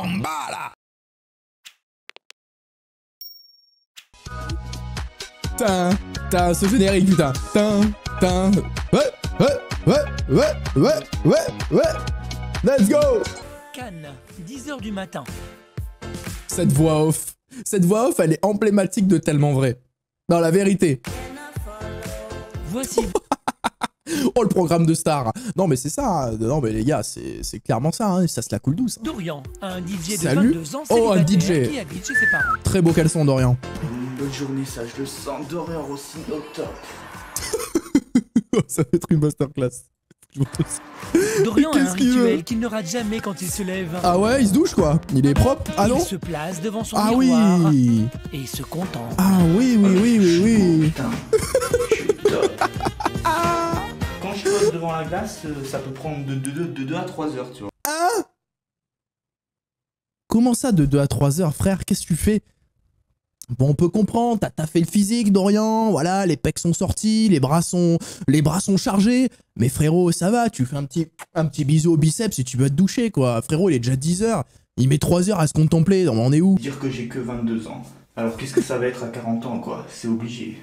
En bas, là. Putain, ce générique, putain. Putain. Ouais. Let's go. Cannes, 10h du matin. Cette voix off, elle est emblématique de Tellement Vrai. Dans la vérité. Voici. Oh, le programme de star. Non, mais c'est ça. Non, mais les gars, c'est clairement ça. Hein. Ça se la coule douce. Hein. Dorian, un DJ de Salut. 22 ans, Oh, un célibataire DJ. qui habite chez ses parents. Très beau caleçon, Dorian. Une bonne journée, ça, je le sens. Dorian aussi, au top. Ça va être une masterclass. Dorian a un Qu'est-ce qu'il veut rituel qu'il ne rate jamais quand il se lève. Ah ouais, il se douche, quoi. Il est propre. Ah non? Il se place devant son Ah miroir oui. et se contemple. Ah oui. Putain, je suis top. Quand je pose devant la glace, ça peut prendre de 2 à 3 heures, tu vois. Ah. Comment ça, de 2 à 3 heures, frère? Qu'est-ce que tu fais? Bon, on peut comprendre, t'as fait le physique, Dorian, voilà, les pecs sont sortis, les bras sont chargés, mais frérot, ça va, tu fais un petit bisou au biceps si tu veux te doucher, quoi. Frérot, il est déjà 10 heures, il met 3 heures à se contempler, on est où? Dire que j'ai que 22 ans. Alors qu'est-ce que ça va être à 40 ans, quoi? C'est obligé.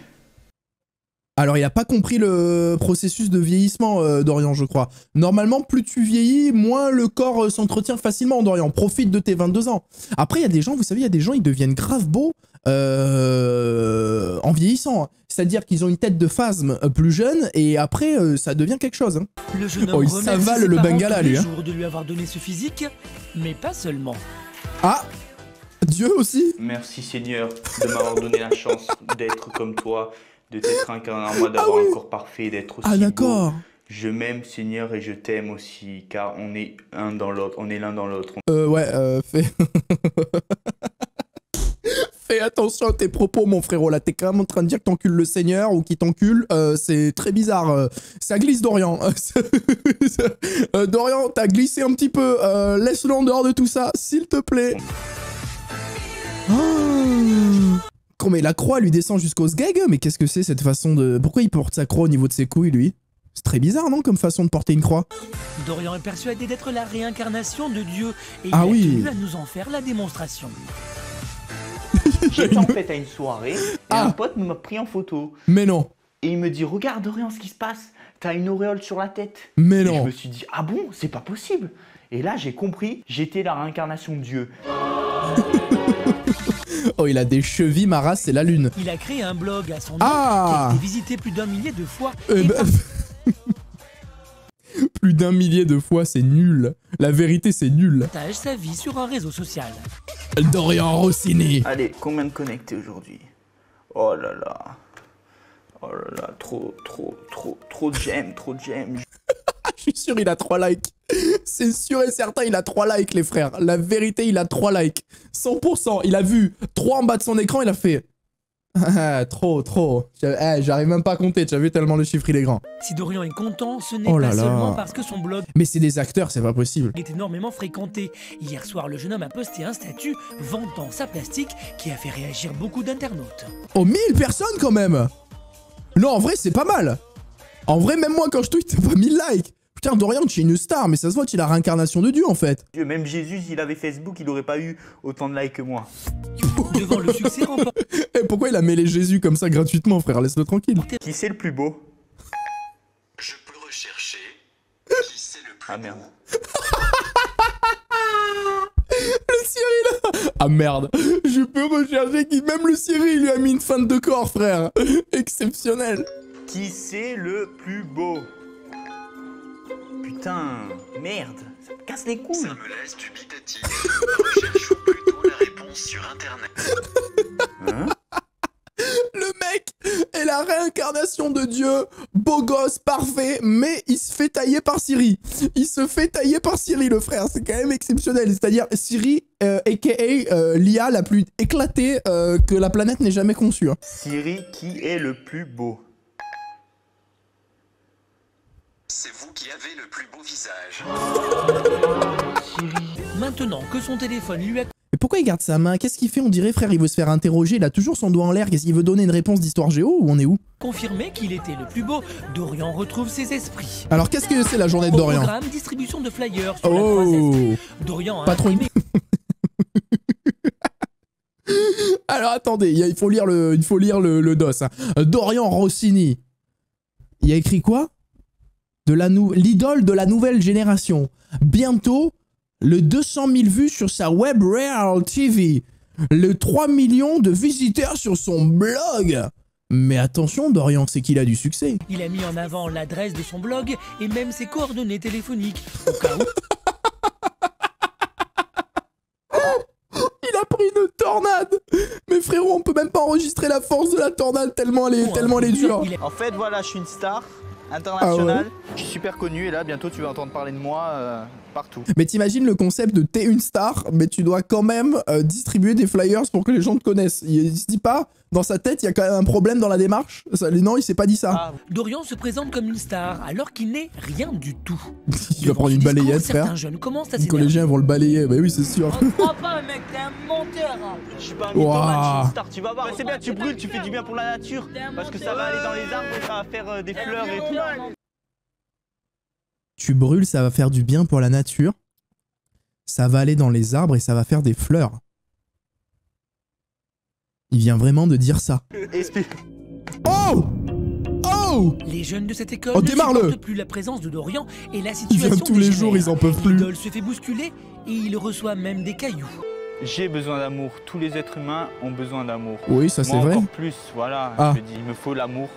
Alors, il a pas compris le processus de vieillissement, Dorian, je crois. Normalement, plus tu vieillis, moins le corps s'entretient facilement, Dorian. Profite de tes 22 ans. Après, il y a des gens, vous savez, il y a des gens, ils deviennent grave beaux en vieillissant. C'est-à-dire qu'ils ont une tête de phasme plus jeune et après, ça devient quelque chose. Hein. Le jeune homme Oh, il remercie s'avale ses le parents Bengala, tous les lui, hein. jours de lui avoir donné ce physique, mais pas seulement. Ah, Dieu aussi. Merci Seigneur de m'avoir donné la chance d'être comme toi, de t'être incarné en moi, d'avoir un corps parfait, d'être aussi Ah, d'accord. beau. Je m'aime Seigneur et je t'aime aussi, car on est l'un dans l'autre. Fais... Fais attention à tes propos, mon frérot. Là, t'es quand même en train de dire que t'encules le Seigneur ou qu'il t'encule. C'est très bizarre. Ça glisse, Dorian. Dorian, t'as glissé un petit peu. Laisse-le en dehors de tout ça, s'il te plaît. Oh, mais la croix lui descend jusqu'au sgeg. Mais qu'est-ce que c'est cette façon de... Pourquoi il porte sa croix au niveau de ses couilles, lui? C'est très bizarre, non, comme façon de porter une croix? Dorian est persuadé d'être la réincarnation de Dieu et Ah il a oui. tenu à nous en faire la démonstration. J'étais en fait à une soirée et un pote m'a pris en photo. Mais non. Et il me dit, regarde Dorian ce qui se passe, t'as une auréole sur la tête. Mais Et non. je me suis dit, ah bon, c'est pas possible. Et là j'ai compris, j'étais la réincarnation de Dieu. Oh, il a des chevilles, ma race, c'est la lune. Il a créé un blog à son nom Ah. qui a été visité plus d'1 millier de fois. Eh et ben, plus d'1 millier de fois, c'est nul. La vérité, c'est nul. partage sa vie sur un réseau social. Dorian Rossini. Allez, combien de connectés aujourd'hui? Oh là là. Oh là là, trop de j'aime, trop de j'aime. Je suis sûr, il a 3 likes. C'est sûr et certain, il a 3 likes, les frères. La vérité, il a 3 likes. 100%. Il a vu 3 en bas de son écran, il a fait... trop. J'arrive même pas à compter, tu as vu tellement le chiffre, il est grand. Si Dorian est content, ce n'est Oh là pas là. seulement parce que son blog Mais c'est des acteurs, c'est pas possible. est énormément fréquenté. Hier soir, le jeune homme a posté un statut vantant sa plastique qui a fait réagir beaucoup d'internautes. Oh, 1000 personnes quand même. Non, en vrai, c'est pas mal. En vrai, même moi, quand je tweet, t'as pas 1000 likes. Putain, Dorian, tu es une star, mais ça se voit, tu es la réincarnation de Dieu, en fait. Même Jésus, s'il avait Facebook, il aurait pas eu autant de likes que moi. Devant le succès remporté Et pourquoi il a mêlé Jésus comme ça gratuitement, frère? Laisse-le tranquille. Qui c'est le plus beau? Je peux rechercher qui c'est le plus Ah merde. Le Cyril. Ah merde. Je peux rechercher qui... Même le Cyril lui a mis une feinte de corps, frère. Exceptionnel. Qui c'est le plus beau? Putain, merde, ça me casse les couilles. Ça me laisse dubitatif. Recherchons plutôt la réponse sur internet. Hein? Le mec est la réincarnation de Dieu, beau gosse, parfait, mais il se fait tailler par Siri. Il se fait tailler par Siri, le frère, c'est quand même exceptionnel. C'est-à-dire Siri, a.k.a. l'IA la plus éclatée que la planète n'ait jamais conçue. Hein. Siri, qui est le plus beau? C'est vous qui avez le plus beau visage. Siri. Maintenant que son téléphone lui a Mais pourquoi il garde sa main? Qu'est-ce qu'il fait? On dirait, frère, il veut se faire interroger. Il a toujours son doigt en l'air. Qu'est-ce qu'il veut donner une réponse d'histoire géo ou on est où? confirmé qu'il était le plus beau, Dorian retrouve ses esprits. Alors, qu'est-ce que c'est la journée de Au Dorian? programme, distribution de flyers sur la Oh, croisette. Dorian a pas trop une... imprimé Alors attendez, il faut lire le dos. Hein. Dorian Rossini. Il a écrit quoi? L'idole de la nouvelle génération. Bientôt, le 200 000 vues sur sa web Real TV. Le 3 millions de visiteurs sur son blog. Mais attention, Dorian, c'est qu'il a du succès. Il a mis en avant l'adresse de son blog et même ses coordonnées téléphoniques. Au cas où... Il a pris une tornade. Mais frérot, on peut même pas enregistrer la force de la tornade tellement elle est dure. En fait, voilà, je suis une star internationale. Ah ouais. Je suis super connu et là, bientôt, tu vas entendre parler de moi partout. Mais t'imagines le concept de t'es une star, mais tu dois quand même distribuer des flyers pour que les gens te connaissent. Il se dit pas, dans sa tête, il y a quand même un problème dans la démarche. Non, il s'est pas dit ça. Ah, Dorian se présente comme une star alors qu'il n'est rien du tout. Il va prendre une balayette, frère. Certains jeunes commencent à Les collégiens vont le balayer, bah oui, c'est sûr. On te croit pas, mec, t'es un menteur. je suis pas un Wow. mythomane, je suis une star, tu vas voir. C'est bien, tu brûles, tu fais du bien pour la nature. Parce que ça va aller dans les arbres et ça va faire des fleurs et tout. Tu brûles, ça va faire du bien pour la nature. Ça va aller dans les arbres et ça va faire des fleurs. Il vient vraiment de dire ça. Explique. Oh! Oh! Les jeunes de cette école Oh, ne démarre-le. supportent plus la présence de Dorian et la Ils situation viennent tous les dégénère. jours, ils en peuvent plus. L'idole se fait bousculer et il reçoit même des cailloux. J'ai besoin d'amour. Tous les êtres humains ont besoin d'amour. Oui, ça c'est Moi, vrai. encore plus, voilà. Ah. Je dis, il me faut l'amour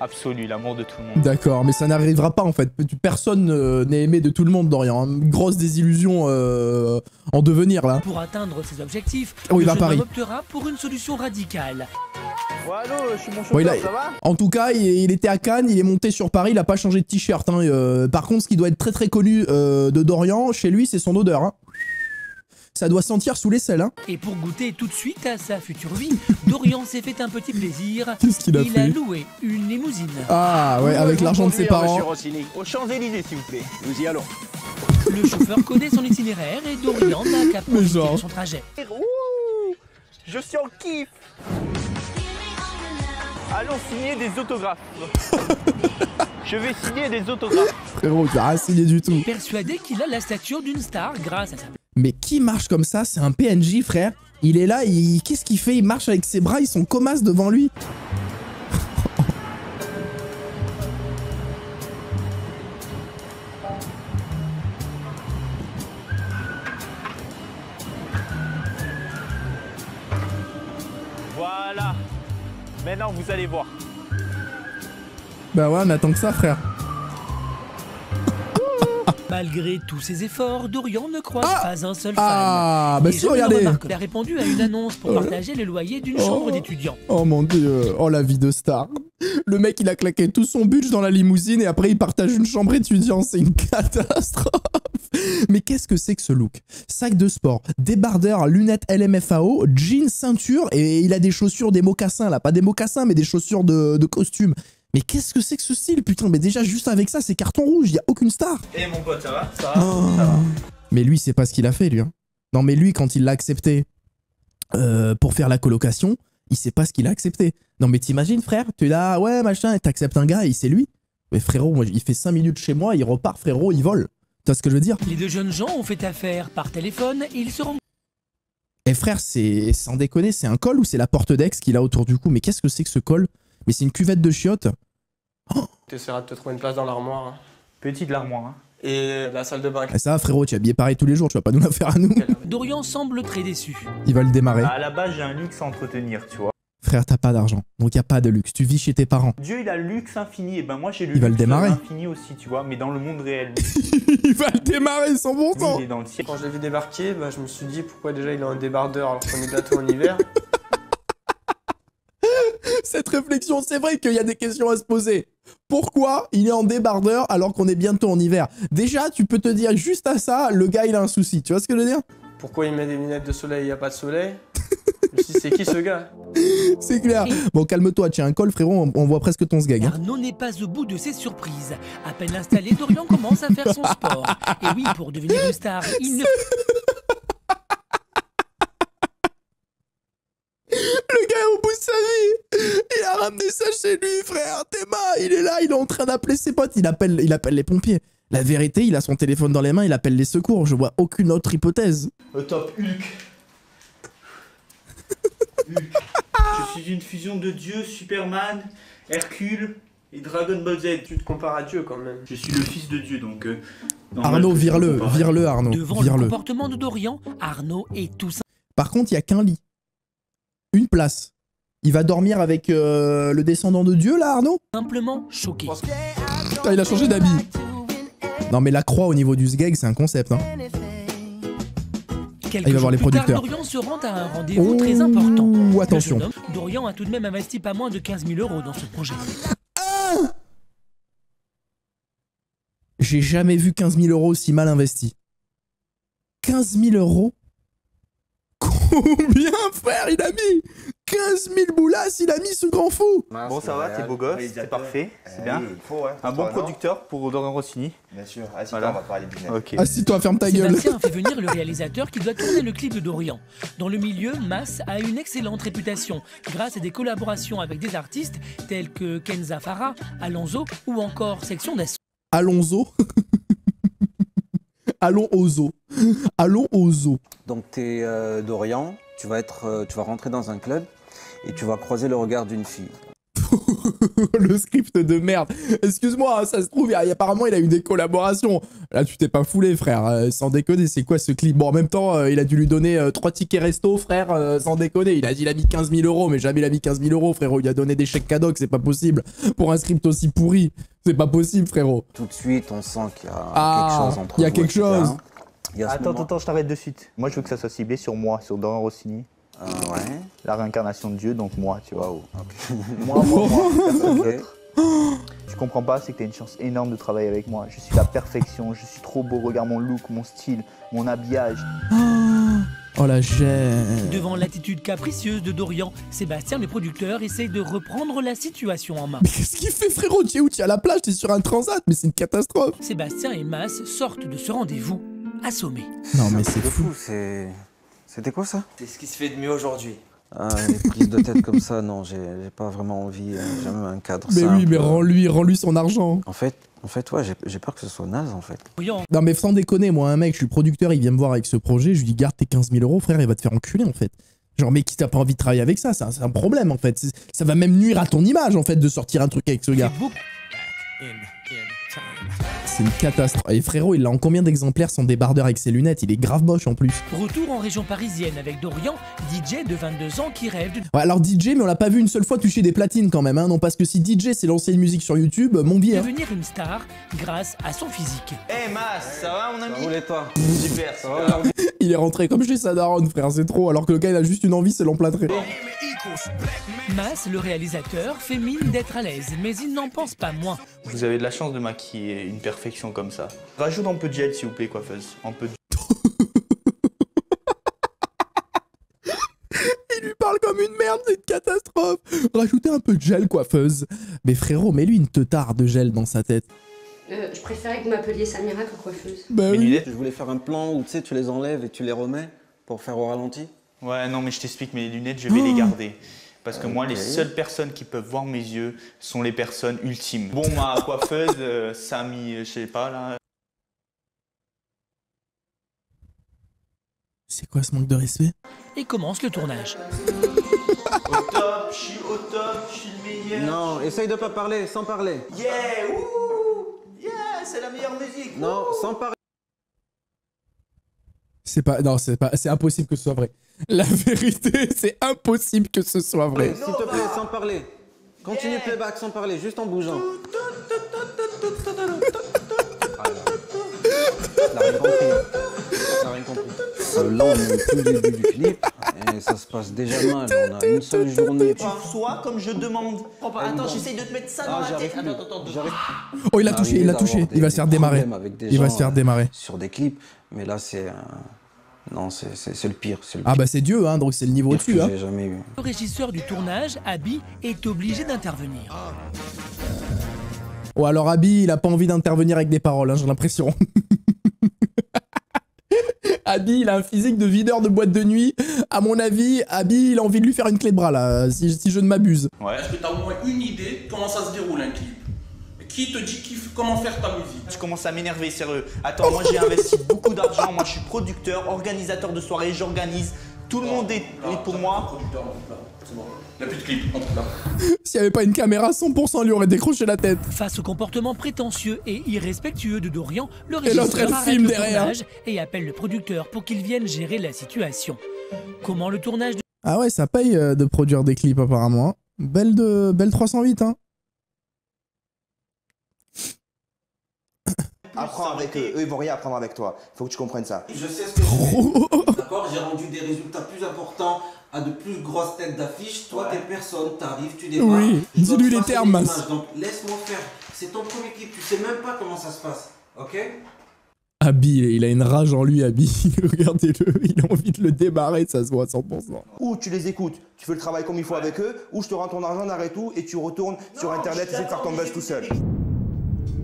absolu, l'amour de tout le monde. D'accord, mais ça n'arrivera pas en fait. Personne n'est aimé de tout le monde, Dorian. Hein. Grosse désillusion en devenir là. Pour atteindre ses objectifs, Oh, il le va à jeune Paris. homme optera pour une solution radicale. Ouais, allô, je suis mon chauffeur, Bon, il a- ça va? En tout cas, il était à Cannes, il est monté sur Paris, il a pas changé de t-shirt. Hein. Par contre, ce qui doit être très très connu de Dorian, chez lui, c'est son odeur. Hein. Ça doit sentir sous l'aisselle. Hein. Et pour goûter tout de suite à sa future vie, Dorian s'est fait un petit plaisir. Qu'est-ce qu'il a Il fait a loué une limousine. Ah ouais, avec l'argent de ses parents. Rossini. Aux Champs-Élysées, s'il vous plaît. Nous y allons. Le chauffeur connaît son itinéraire et Dorian n'a qu'à Mais profiter genre. de son trajet. Ouh, je suis en kiff. Allons signer des autographes. Je vais signer des autographes. Frérot, tu n'as rien signé du tout. Persuadé qu'il a la stature d'une star grâce à sa... Mais qui marche comme ça? C'est un PNJ, frère. Il est là, qu'est-ce qu'il fait? Il marche avec ses bras, ils sont comasses devant lui. Voilà. Maintenant, vous allez voir. Bah ouais, on attend que ça, frère. Malgré tous ses efforts, Dorian ne croise Ah pas un seul fan. Ah, bah Les si, jeunes regardez. remarquent qu'il a répondu à une annonce pour partager le loyer d'une chambre d'étudiant. Oh mon dieu, oh la vie de star. Le mec, il a claqué tout son budget dans la limousine et après, il partage une chambre étudiant. C'est une catastrophe. Mais qu'est-ce que c'est que ce look? Sac de sport, débardeur, lunettes LMFAO, jeans, ceinture et il a des chaussures, des mocassins là. Pas des mocassins, mais des chaussures de costume. Mais qu'est-ce que c'est que ce style, putain? Mais déjà, juste avec ça, c'est carton rouge, il y a aucune star. Eh mon pote, ça va? Ça Oh. Mais lui, c'est pas ce qu'il a fait, lui. Hein. Non, mais lui, quand il l'a accepté pour faire la colocation, il sait pas ce qu'il a accepté. Non, mais t'imagines, frère, tu es là, ouais, machin, et t'acceptes un gars et c'est lui. Mais frérot, moi, il fait 5 minutes chez moi, il repart, frérot, il vole. Tu vois ce que je veux dire? Les deux jeunes gens ont fait affaire par téléphone et ils se rendent Et frère, c'est sans déconner, c'est un col ou c'est la porte d'ex qu'il a autour du cou? Mais qu'est-ce que c'est que ce col? Mais c'est une cuvette de chiottes. T'essaieras de te trouver une place dans l'armoire. Hein. Petit de l'armoire, hein. Et la salle de bain. Et ça va, frérot, tu es habillé pareil tous les jours, tu vas pas nous la faire à nous. Dorian semble très déçu. Il va le démarrer. À la base, j'ai un luxe à entretenir, tu vois. Frère, t'as pas d'argent, donc y a pas de luxe. Tu vis chez tes parents. Dieu, il a le luxe infini. Et ben moi, j'ai le Il va le luxe démarrer. infini aussi, tu vois. Mais dans le monde réel. Il va le démarrer sans bon Lui, sens. il est dans le ciel. Quand je l'ai vu débarquer, bah, je me suis dit pourquoi déjà il a un débardeur alors qu'on est bientôt en hiver. Cette réflexion, c'est vrai qu'il y a des questions à se poser. Pourquoi il est en débardeur alors qu'on est bientôt en hiver? Déjà, tu peux te dire juste à ça, le gars, il a un souci. Tu vois ce que je veux dire? Pourquoi il met des lunettes de soleil et il n'y a pas de soleil? Je me suis dit c'est qui ce gars? C'est clair. Bon, calme-toi, tiens un col, frérot, on voit presque ton sgag. Hein. Arnaud n'est pas au bout de ses surprises. À peine installé, Dorian commence à faire son sport. Et oui, pour devenir une star, il ne... Le gars est au bout de sa vie. Il a ramené ça chez lui, frère. Théma, il est là, il est en train d'appeler ses potes. Il appelle les pompiers. La vérité, il a son téléphone dans les mains, il appelle les secours. Je vois aucune autre hypothèse. Top Hulk. Je suis une fusion de Dieu, Superman, Hercule et Dragon Ball Z. Tu te compares à Dieu quand même. Je suis le fils de Dieu, donc... Arnaud, vire-le Arnaud, Devant le vire-le. comportement de Dorian, Arnaud est tout Par contre, il y a qu'un lit. Une place. Il va dormir avec le descendant de Dieu, là, Arnaud? simplement choqué. Putain, il a changé d'habit. Non, mais la croix au niveau du sgeg, c'est un concept, hein. Quelques il va voir jours les plus tard, producteurs. Dorian se rend à un rendez-vous très important. Ouh, attention. Le jeune homme, Dorian a tout de même investi pas moins de 15 000 € dans ce projet. J'ai jamais vu 15 000 € aussi mal investis. 15 000 €? Combien, frère, il a mis 15 000 boulasses, il a mis ce grand fou. Bon, ça va, t'es beau gosse, c'est parfait, c'est bien. Il faut, ouais. Un bon producteur pour Dorian Rossini. Bien sûr. Assis-toi, Voilà. on va parler business. Ok. Assis-toi, ferme ta gueule. Sébastien fait venir le réalisateur qui doit tourner le clip de Dorian. Dans le milieu, Mas a une excellente réputation grâce à des collaborations avec des artistes tels que Kenza Farah, Alonso ou encore Section d'Assaut. Alonso. Allons au zoo. Allons au zoo. Donc tu es Dorian, tu vas rentrer dans un club et tu vas croiser le regard d'une fille. Le script de merde. Excuse-moi, hein, ça se trouve, apparemment il a eu des collaborations. Là tu t'es pas foulé, frère. Sans déconner, c'est quoi ce clip? Bon, en même temps, il a dû lui donner 3 tickets resto, frère, sans déconner. Il a dit il a mis 15 000 €, mais jamais il a mis 15 000 €, frérot. Il a donné des chèques cadeaux, c'est pas possible. Pour un script aussi pourri, c'est pas possible, frérot. Tout de suite, on sent qu'il y a Ah, quelque chose entre il y a vous, quelque etc. chose. Il y a ce moment- Attends, je t'arrête de suite. Moi, je veux que ça soit ciblé sur moi, sur Dorian Rossini. Ouais. La réincarnation de Dieu, donc moi, tu vois. Waouh. Ok. Moi, personne Ok. d'autre. Tu comprends pas, c'est que t'as une chance énorme de travailler avec moi. Je suis la perfection, je suis trop beau. Regarde mon look, mon style, mon habillage. Oh la gêne. Devant l'attitude capricieuse de Dorian, Sébastien, le producteur, essaye de reprendre la situation en main. Mais qu'est-ce qu'il fait, frérot? Tu es où? Tu es à la plage? T'es sur un transat? Mais c'est une catastrophe. Sébastien et Mas sortent de ce rendez-vous assommés. Non, mais c'est De fou. fou, C'était quoi ça? C'est ce qui se fait de mieux aujourd'hui. Ah, les prises de tête comme ça, non, j'ai pas vraiment envie. J'aime un cadre Mais simple. oui, mais rends-lui son argent. En fait, ouais, j'ai peur que ce soit naze en fait. Dorian Non mais sans déconner, moi un mec, je suis producteur, il vient me voir avec ce projet, je lui dis garde tes 15 000 €, frère, il va te faire enculer en fait. Genre mais qui t'as pas envie de travailler avec ça, c'est un problème en fait. Ça va même nuire à ton image en fait de sortir un truc avec ce gars. fait beaucoup. C'est une catastrophe. Et frérot, il l'a en combien d'exemplaires son débardeur avec ses lunettes? Il est grave moche en plus. Retour en région parisienne avec Dorian, DJ de 22 ans qui rêve de Ouais, alors DJ, mais on l'a pas vu une seule fois toucher des platines quand même, hein. Non, parce que si DJ c'est lancer une musique sur YouTube, mon billet. Hein. devenir une star grâce à son physique. Eh Mas, ça va mon Ça ami? roule et toi? Super, Ça va aujourd'hui? Il est rentré comme chez sa daronne, frère, c'est trop. Alors que le gars il a juste une envie, c'est l'emplâtrer. Mas, le réalisateur, fait mine d'être à l'aise, mais il n'en pense pas moins. Vous avez de la chance de maquiller une perfection comme ça. Rajoute un peu de gel s'il vous plaît, coiffeuse. Un peu de... Il lui parle comme une merde, c'est une catastrophe. Rajoutez un peu de gel, coiffeuse. Mais frérot, mets-lui une teutarde de gel dans sa tête. Je préférais que vous m'appeliez Samira que coiffeuse. Bah Mes oui. lunettes? Je voulais faire un plan où tu sais, tu les enlèves et tu les remets pour faire au ralenti. Ouais, non mais je t'explique, mes lunettes, je vais les garder. Parce que moi, les Ok. seules personnes qui peuvent voir mes yeux sont les personnes ultimes. Bon, ma coiffeuse, Samy, je sais pas là. C'est quoi ce manque de respect? Et commence le tournage. Au top, je suis au top, je suis le meilleur. Non, essaye de pas parler, sans parler. Yeah, ouh, yeah, c'est la meilleure musique. Non, sans parler. C'est pas, non, c'est impossible que ce soit vrai. La vérité, c'est impossible que ce soit vrai. S'il te plaît, sans parler. Continue playback sans parler, juste en bougeant. T'as rien compris. T'as rien compris. Là, on est au tout début du clip et ça se passe déjà mal. On a une seule journée. Sois comme je demande. Oh, bah, attends, j'essaye de te mettre ça dans la tête. Attends. J'arrive. Oh, il l'a touché, il l'a touché. Il va se faire démarrer. Il va se faire démarrer. Sur des clips, mais là, c'est. Non, c'est le pire. C'est le Ah pire bah c'est Dieu, hein, donc c'est le niveau que au-dessus. Hein. j'ai jamais eu. Le régisseur du tournage, Abby, est obligé d'intervenir. Oh, alors Abby, il a pas envie d'intervenir avec des paroles, hein, j'ai l'impression. Abby, il a un physique de videur de boîte de nuit. À mon avis, Abby, il a envie de lui faire une clé de bras, là, si je ne m'abuse. Ouais. Est-ce que tu as au moins une idée de comment ça se déroule un clip? Qui te dit comment faire ta musique? Tu commences à m'énerver, sérieux. Attends, moi j'ai investi beaucoup d'argent. Moi je suis producteur, organisateur de soirées, j'organise Tout le monde est pour moi. C'est bon. Il n'y a plus de clip. Là. S'il n'y avait pas une caméra, 100% lui aurait décroché la tête. Face au comportement prétentieux et irrespectueux de Dorian, le Et l'autre, régisseur elle arrête filme le derrière. tournage et appelle le producteur pour qu'il vienne gérer la situation. Comment le tournage Ah ouais, ça paye de produire des clips apparemment. Hein. Belle 308, hein. Apprends avec eux. Eux, ils vont rien apprendre avec toi. Faut que tu comprennes ça. Je sais ce que je fais. D'accord, j'ai rendu des résultats plus importants à de plus grosses têtes d'affiche. Toi, t'es personne, t'arrives, tu démarres. Oui, Je dois dis-lui te les passer termes, des Mas. images. Donc laisse-moi faire. C'est ton premier clip, tu sais même pas comment ça se passe. Ok? Abby, il a une rage en lui, Abby. Regardez-le, il a envie de le démarrer, ça se voit à 100%. Ou tu les écoutes, tu fais le travail comme il faut avec eux, ou je te rends ton argent, arrête tout, et tu retournes sur internet, essayer de faire ton buzz tout seul.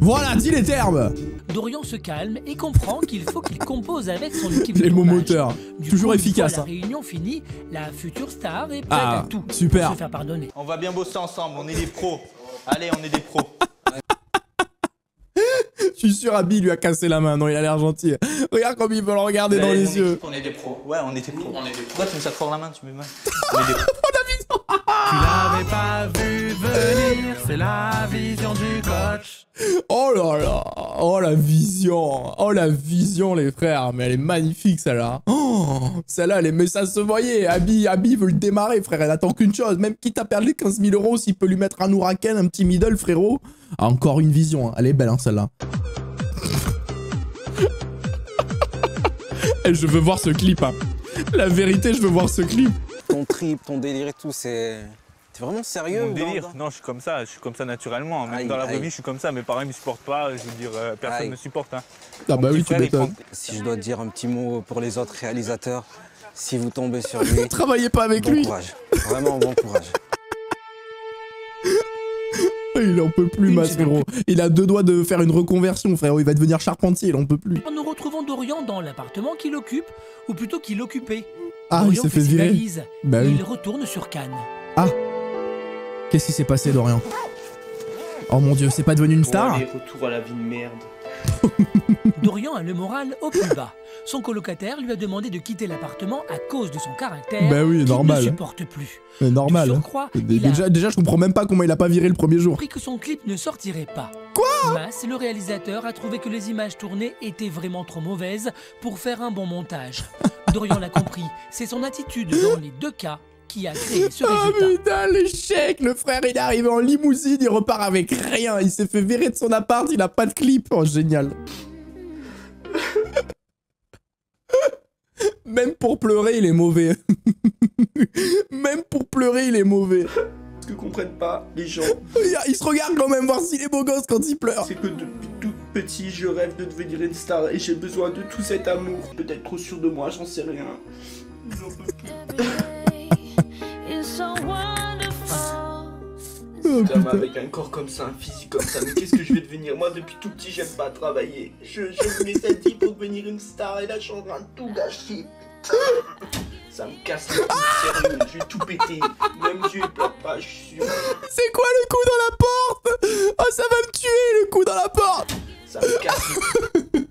Voilà, dis les termes. Dorian se calme et comprend qu'il faut qu'il compose avec son équipe de Les mots tournage. moteurs, Du toujours coup, efficace. Une fois Hein. la réunion finie, la future star est prête Ah, à tout super. pour se faire pardonner. On va bien bosser ensemble, on est des pros. Allez, on est des pros. Je suis sûr, Abby lui a cassé la main. Non, il a l'air gentil. Regarde comme il veut le regarder dans les yeux. On est des pros. Ouais, on est des pros. On est des pros. Pourquoi tu me sers fort la main, tu me mets mal. On est des pros. Tu l'avais pas vu venir, c'est la vision du coach. Oh là là. Oh la vision. Oh la vision, les frères. Mais elle est magnifique, celle-là. Oh, celle-là, mais ça se voyait. Abby veut le démarrer, frère. Elle attend qu'une chose. Même quitte à perdre les 15 000 €, s'il peut lui mettre un Huracan, un petit middle, frérot. Ah, encore une vision. Hein. Elle est belle, hein, celle-là. Et je veux voir ce clip. Hein. La vérité, je veux voir ce clip. Ton trip, ton délire et tout, c'est. T'es vraiment sérieux? Mon délire, non, je suis comme ça naturellement. Même Aïe, dans la vraie aïe. vie, je suis comme ça. Mes parents ne me supportent pas. Je veux dire, personne Aïe. ne me supporte. Hein. Ah bah Mon oui, petit tu frère, il m'étonnes. Si je dois te dire un petit mot pour les autres réalisateurs, si vous tombez sur lui, Travaillez pas avec bon lui. courage. Vraiment bon courage. Il en peut plus, Mas, frérot. Il a 2 doigts de faire une reconversion, frérot. Il va devenir charpentier, il en peut plus. Nous retrouvons Dorian dans l'appartement qu'il occupe, ou plutôt qu'il occupait. Ah, il Dorian s'est fait ses virer. valises. Bah oui. Il retourne sur Cannes. Ah. Qu'est-ce qui s'est passé, Dorian? Oh mon dieu, c'est pas devenu une star? Allez, retour à la vie de merde. Dorian a le moral au plus bas. Son colocataire lui a demandé de quitter l'appartement à cause de son caractère. Bah oui, qu'il normal. ne supporte plus. C'est normal. De hein. surcroît, il a Déjà, je comprends même pas comment il a pas viré le premier jour. compris que son clip ne sortirait pas. Quoi? Mas, le réalisateur, a trouvé que les images tournées étaient vraiment trop mauvaises pour faire un bon montage. Dorian l'a compris, c'est son attitude dans les 2 cas qui a créé ce Ah résultat. putain, l'échec. Le frère, il est arrivé en limousine, il repart avec rien. Il s'est fait virer de son appart, il a pas de clip. Oh, génial. Même pour pleurer, il est mauvais. Même pour pleurer, il est mauvais. Ce que comprennent pas les gens, Il se regarde quand même voir s'il est beau gosse quand il pleure. c'est que depuis tout petit, je rêve de devenir une star et j'ai besoin de tout cet amour. Peut-être trop sûr de moi, j'en sais rien. J'en peux plus. Oh, Comme putain. avec un corps comme ça, un physique comme ça, mais qu'est-ce que je vais devenir? Moi, depuis tout petit, j'aime pas travailler. Je m'étais dit pour devenir une star et là, je suis en train de tout gâcher. Putain. Ça me casse le cou, sérieux, je vais tout péter. Même Dieu, il pleure pas, je suis sûr. C'est quoi le coup dans la porte? Oh, ça va me tuer, le coup dans la porte. Ça me casse le cou.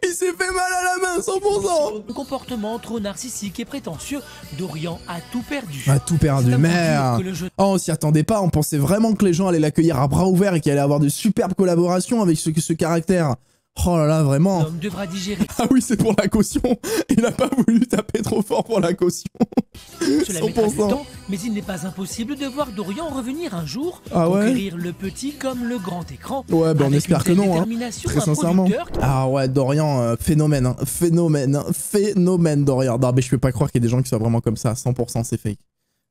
Il s'est fait mal à la main, 100%. Un comportement trop narcissique et prétentieux, Dorian a tout perdu. A tout perdu, C'est à mesure merde. que le jeu- Oh, on s'y attendait pas, on pensait vraiment que les gens allaient l'accueillir à bras ouverts et qu'il allait avoir de superbes collaborations avec ce caractère. Oh là là, vraiment. L'homme devra digérer. Ah oui, c'est pour la caution. Il n'a pas voulu taper trop fort pour la caution. Cela mettra du 100%. temps, mais il n'est pas impossible de voir Dorian revenir un jour, Ah ouais? conquérir le petit comme le grand écran. Ouais, bah on Avec espère une que telle non, hein. détermination, Très un sincèrement. producteur Ah ouais, Dorian, phénomène, hein. Phénomène, Dorian. Non, mais je peux pas croire qu'il y ait des gens qui soient vraiment comme ça, 100% c'est fake.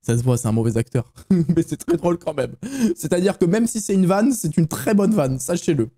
Ça se voit, c'est un mauvais acteur. Mais c'est très drôle quand même. C'est-à-dire que même si c'est une vanne, c'est une très bonne vanne, sachez-le.